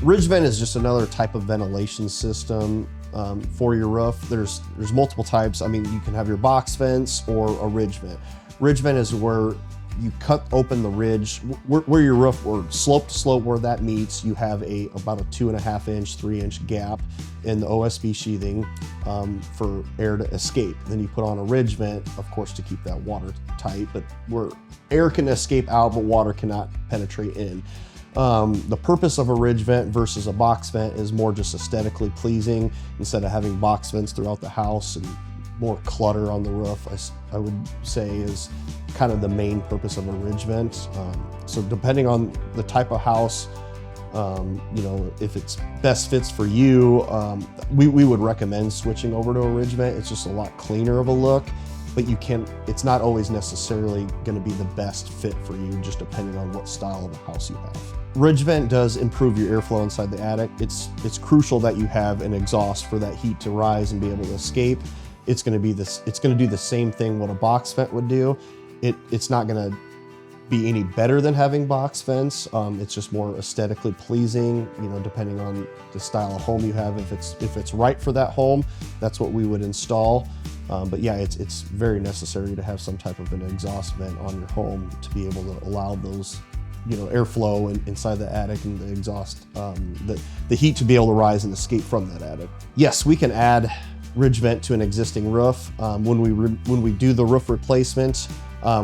Ridge vent is just another type of ventilation system for your roof. There's multiple types. I mean, you can have your box vents or a ridge vent. Ridge vent is where you cut open the ridge, where your roof, or slope to slope where that meets, you have about a 2.5 inch, 3 inch gap in the OSB sheathing for air to escape. Then you put on a ridge vent, of course, to keep that water tight, but where air can escape out, but water cannot penetrate in. The purpose of a ridge vent versus a box vent is more just aesthetically pleasing. Instead of having box vents throughout the house and more clutter on the roof, I would say is kind of the main purpose of a ridge vent. So depending on the type of house, you know, if it's best fits for you, we would recommend switching over to a ridge vent. It's just a lot cleaner of a look, but it's not always necessarily going to be the best fit for you, just depending on what style of a house you have. Ridge vent does improve your airflow inside the attic. It's crucial that you have an exhaust for that heat to rise and be able to escape. It's going to do the same thing what a box vent would do. It's not going to be any better than having box vents. It's just more aesthetically pleasing, you know, depending on the style of home you have. If it's right for that home, that's what we would install. But yeah, it's very necessary to have some type of an exhaust vent on your home to be able to allow those, you know, airflow inside the attic and the exhaust, the heat to be able to rise and escape from that attic. Yes, we can add ridge vent to an existing roof. When we do the roof replacement,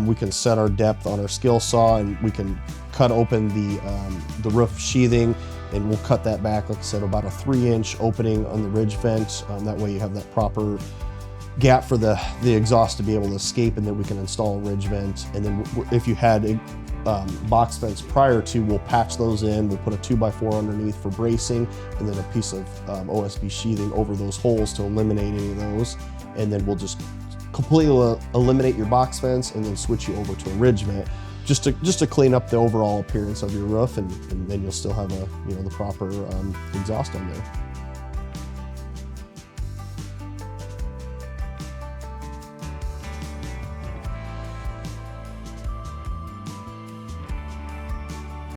we can set our depth on our skill saw, and we can cut open the roof sheathing, and we'll cut that back, like I said, about a 3 inch opening on the ridge vent. That way you have that proper gap for the exhaust to be able to escape, and then we can install a ridge vent. And then if you had box vents prior to, we'll patch those in. We'll put a 2x4 underneath for bracing, and then a piece of OSB sheathing over those holes to eliminate any of those. And then we'll just completely eliminate your box vents and then switch you over to a ridge vent, just to clean up the overall appearance of your roof, and then you'll still have the proper exhaust on there.